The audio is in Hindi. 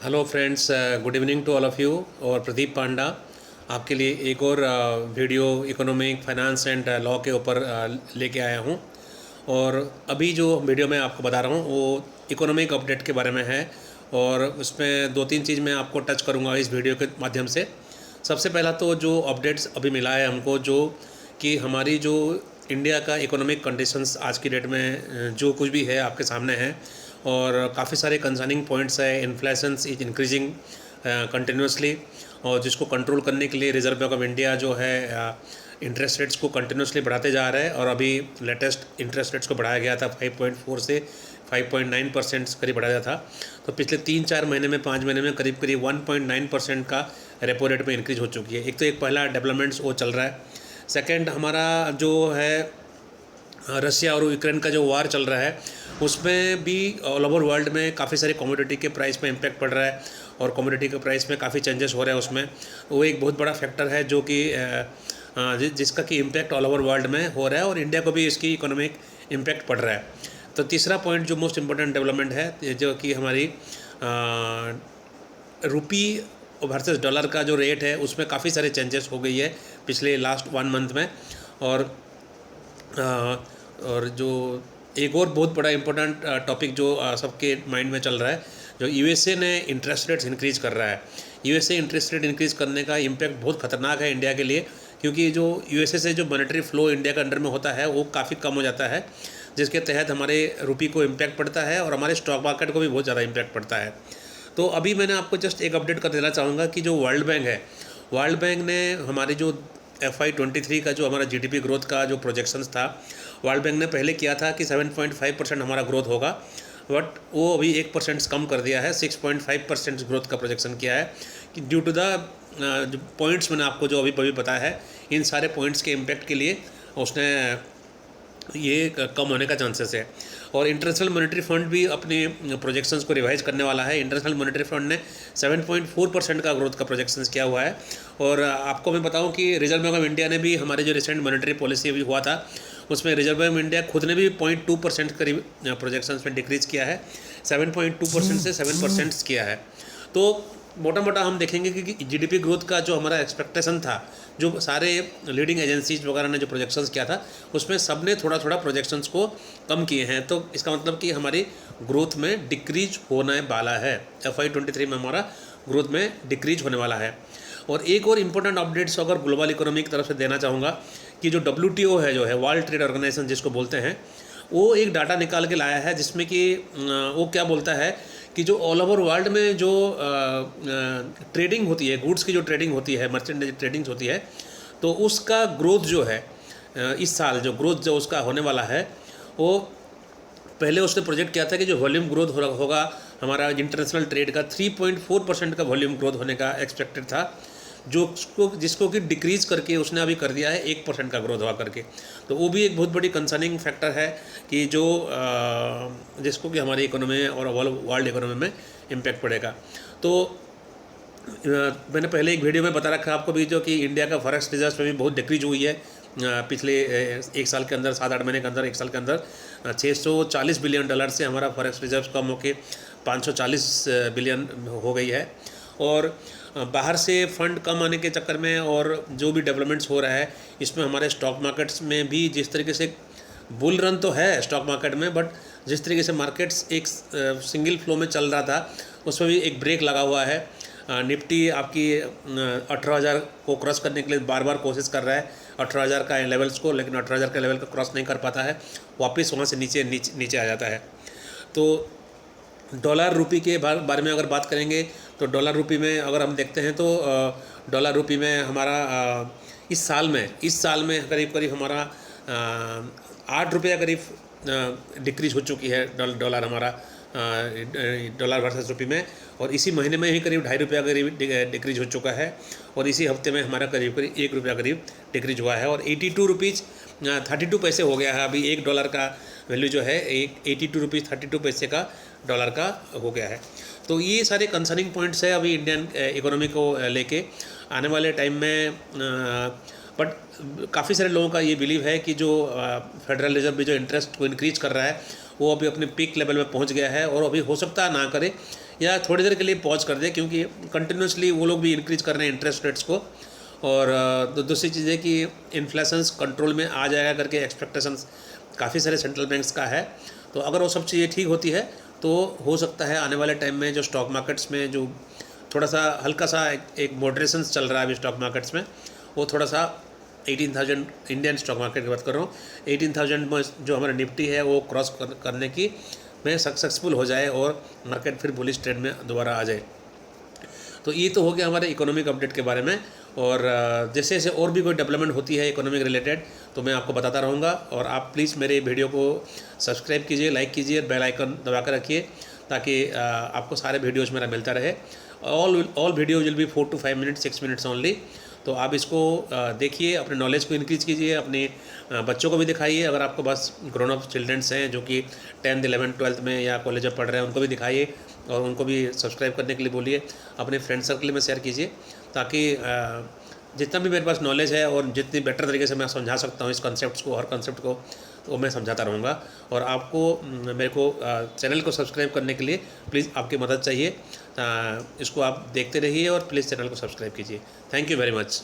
Hello friends, good evening to all of you. और प्रदीप पांडा आपके लिए एक और video economic finance and law के ऊपर लेके आया हूँ। और अभी जो वीडियो मैं आपको बता रहा हूँ वो इकोनॉमिक अपडेट के बारे में है। और उसमें दो तीन चीज़ मैं आपको टच करूँगा इस वीडियो के माध्यम से। सबसे पहला तो जो अपडेट्स अभी मिला है हमको, जो कि हमारी जो इंडिया का इकोनॉमिक कंडीशंस आज की डेट में जो कुछ भी है आपके सामने है। और काफ़ी सारे कंसर्निंग पॉइंट्स है। इन्फ्लेशन इज इंक्रीजिंग कंटिन्यूसली, और जिसको कंट्रोल करने के लिए रिजर्व बैंक ऑफ इंडिया जो है इंटरेस्ट रेट्स को कंटिन्यूसली बढ़ाते जा रहा है। और अभी लेटेस्ट इंटरेस्ट रेट्स को बढ़ाया गया था 5.4 से 5.9% करीब बढ़ाया था। तो पिछले 3-4 महीने में 5 महीने में करीब करीब 1.9% का रेपो रेट में इंक्रीज हो चुकी है। एक तो एक पहला डेवलपमेंट्स वो चल रहा है। सेकेंड, हमारा जो है रसिया और यूक्रेन का जो वार चल रहा है उसमें भी ऑल ओवर वर्ल्ड में काफ़ी सारी कमोडिटी के प्राइस में इम्पैक्ट पड़ रहा है। और कमोडिटी के प्राइस में काफ़ी चेंजेस हो रहे हैं उसमें। वो एक बहुत बड़ा फैक्टर है जो कि जिसका कि इम्पैक्ट ऑल ओवर वर्ल्ड में हो रहा है, और इंडिया को भी इसकी इकोनॉमिक इम्पैक्ट पड़ रहा है। तो तीसरा पॉइंट जो मोस्ट इम्पोर्टेंट डेवलपमेंट है, जो कि हमारी रुपी वर्सेस डॉलर का जो रेट है उसमें काफ़ी सारे चेंजेस हो गई है पिछले लास्ट 1 मंथ में। और और जो एक और बहुत बड़ा इम्पोर्टेंट टॉपिक जो सबके माइंड में चल रहा है, जो यूएसए ने इंटरेस्ट रेट्स इंक्रीज़ कर रहा है। यूएसए इंटरेस्ट रेट इंक्रीज़ करने का इम्पैक्ट बहुत खतरनाक है इंडिया के लिए, क्योंकि जो यूएसए से जो मॉनेटरी फ्लो इंडिया के अंडर में होता है वो काफ़ी कम हो जाता है, जिसके तहत हमारे रुपये को इम्पैक्ट पड़ता है और हमारे स्टॉक मार्केट को भी बहुत ज़्यादा इम्पैक्ट पड़ता है। तो अभी मैंने आपको जस्ट एक अपडेट कर देना चाहूँगा कि जो वर्ल्ड बैंक है, वर्ल्ड बैंक ने हमारी जो FY23 का जो हमारा जीडीपी ग्रोथ का जो प्रोजेक्शंस था, वर्ल्ड बैंक ने पहले किया था कि 7.5% हमारा ग्रोथ होगा, बट वो अभी 1% कम कर दिया है। 6.5% ग्रोथ का प्रोजेक्शन किया है कि ड्यू टू द जो पॉइंट्स मैंने आपको जो अभी बताया है, इन सारे पॉइंट्स के इम्पैक्ट के लिए उसने ये कम होने का चांसेस है। और इंटरनेशनल मॉनेटरी फंड भी अपने प्रोजेक्शंस को रिवाइज करने वाला है। इंटरनेशनल मॉनेटरी फंड ने 7.4% का ग्रोथ का प्रोजेक्शंस किया हुआ है। और आपको मैं बताऊं कि रिजर्व बैंक ऑफ इंडिया ने भी हमारे जो रिसेंट मॉनेटरी पॉलिसी अभी हुआ था उसमें रिजर्व बैंक ऑफ इंडिया खुद ने भी 0.2% करीब प्रोजेक्शंस में डिक्रीज़ किया है। 7.2% से 7% किया है। तो मोटा मोटा हम देखेंगे कि जीडीपी ग्रोथ का जो हमारा एक्सपेक्टेशन था, जो सारे लीडिंग एजेंसीज वगैरह ने जो प्रोजेक्शंस किया था उसमें सब ने थोड़ा थोड़ा प्रोजेक्शंस को कम किए हैं। तो इसका मतलब कि हमारी ग्रोथ में डिक्रीज होने वाला है। FY23 में हमारा ग्रोथ में डिक्रीज होने वाला है। और एक और इम्पोर्टेंट अपडेट्स अगर ग्लोबल इकोनॉमी की तरफ से देना चाहूँगा कि जो WTO है, जो है वर्ल्ड ट्रेड ऑर्गेनाइजेशन जिसको बोलते हैं, वो एक डाटा निकाल के लाया है जिसमें कि वो क्या बोलता है कि जो ऑल ओवर वर्ल्ड में जो ट्रेडिंग होती है, गुड्स की जो ट्रेडिंग होती है, मर्चेंडाइज ट्रेडिंग्स होती है, तो उसका ग्रोथ जो है इस साल जो ग्रोथ जो उसका होने वाला है, वो पहले उसने प्रोजेक्ट किया था कि जो वॉल्यूम ग्रोथ होगा हमारा इंटरनेशनल ट्रेड का 3.4% का वॉल्यूम ग्रोथ होने का एक्सपेक्टेड था, जिसको कि डिक्रीज़ करके उसने अभी कर दिया है 1% का ग्रोथ हुआ करके। तो वो भी एक बहुत बड़ी कंसर्निंग फैक्टर है कि जो जिसको कि हमारी इकोनॉमी में और वर्ल्ड इकोनॉमी में इम्पैक्ट पड़ेगा। तो मैंने पहले एक वीडियो में बता रखा है आपको भी, जो कि इंडिया का फॉरेक्स रिजर्व में भी बहुत डिक्रीज हुई है पिछले एक साल के अंदर, 7-8 महीने के अंदर, एक साल के अंदर $640 बिलियन से हमारा फॉरेक्स रिजर्व कम होकर 540 बिलियन हो गई है। और बाहर से फंड कम आने के चक्कर में और जो भी डेवलपमेंट्स हो रहा है इसमें हमारे स्टॉक मार्केट्स में भी जिस तरीके से बुल रन तो है स्टॉक मार्केट में, बट जिस तरीके से मार्केट्स एक सिंगल फ्लो में चल रहा था उसमें भी एक ब्रेक लगा हुआ है। निफ्टी आपकी 18,000 को क्रॉस करने के लिए बार बार कोशिश कर रहा है 18,000 का लेवल्स को, लेकिन 18,000 का लेवल को क्रॉस नहीं कर पाता है, वापस वहाँ से नीचे आ जाता है। तो डॉलर रुपी के बारे में अगर बात करेंगे तो डॉलर रुपी में अगर हम देखते हैं तो डॉलर रुपी में हमारा इस साल में करीब करीब हमारा 8 रुपया करीब डिक्रीज हो चुकी है डॉलर हमारा डॉलर वर्सेस रुपी में। और इसी महीने में ही करीब 2.5 रुपया करीब डिक्रीज हो चुका है। और इसी हफ्ते में हमारा करीब 1 रुपया करीब डिक्रीज हुआ है और 82 रुपीज़ 32 पैसे हो गया है। अभी $1 का वैल्यू जो है 82 रुपीज़ 32 पैसे का डॉलर का हो गया है। तो ये सारे कंसर्निंग पॉइंट्स है अभी इंडियन इकोनॉमी को लेके आने वाले टाइम में। बट काफ़ी सारे लोगों का ये बिलीव है कि जो फेडरल रिजर्व भी जो इंटरेस्ट को इंक्रीज कर रहा है वो अभी अपने पीक लेवल में पहुंच गया है और अभी हो सकता ना करे या थोड़ी देर के लिए पॉज कर दें, क्योंकि कंटिन्यूसली वो लोग भी इंक्रीज कर रहे हैं इंटरेस्ट रेट्स को। और दूसरी चीज़ है कि इन्फ्लेशंस कंट्रोल में आ जाएगा करके एक्सपेक्टेशंस काफ़ी सारे सेंट्रल बैंक्स का है। तो अगर वो सब चीज़ें ठीक होती है तो हो सकता है आने वाले टाइम में जो स्टॉक मार्केट्स में जो थोड़ा सा हल्का सा एक मॉडरेशंस चल रहा है अभी स्टॉक मार्केट्स में, वो थोड़ा सा 18,000 इंडियन स्टॉक मार्केट की बात कर रहा हूँ, 18,000 में जो हमारा निफ्टी है वो क्रॉस करने की में सक्सेसफुल हो जाए और मार्केट फिर बुलिश ट्रेंड में दोबारा आ जाए। तो ये तो हो गया हमारे इकोनॉमिक अपडेट के बारे में। और जैसे जैसे और भी कोई डेवलपमेंट होती है इकोनॉमिक रिलेटेड तो मैं आपको बताता रहूँगा। और आप प्लीज़ मेरे वीडियो को सब्सक्राइब कीजिए, लाइक कीजिए, बेल आइकन दबा कर रखिए ताकि आपको सारे वीडियोज़ मेरा मिलता रहे। All videos will be 4 to 5 minutes 6 minutes only. तो आप इसको देखिए, अपने नॉलेज को इंक्रीज़ कीजिए, अपने बच्चों को भी दिखाइए। अगर आपको बस ग्रोन अप चिल्ड्रंस हैं जो कि 10th 11th 12th में या कॉलेज में पढ़ रहे हैं, उनको भी दिखाइए और उनको भी सब्सक्राइब करने के लिए बोलिए। अपने फ्रेंड सर्कल में शेयर कीजिए ताकि जितना भी मेरे पास नॉलेज है और जितनी बेटर तरीके से मैं समझा सकता हूँ इस कॉन्सेप्ट्स को, हर कॉन्सेप्ट को, तो मैं समझाता रहूँगा। और आपको मेरे को चैनल को सब्सक्राइब करने के लिए प्लीज़ आपकी मदद चाहिए। इसको आप देखते रहिए और प्लीज़ चैनल को सब्सक्राइब कीजिए। Thank you very much.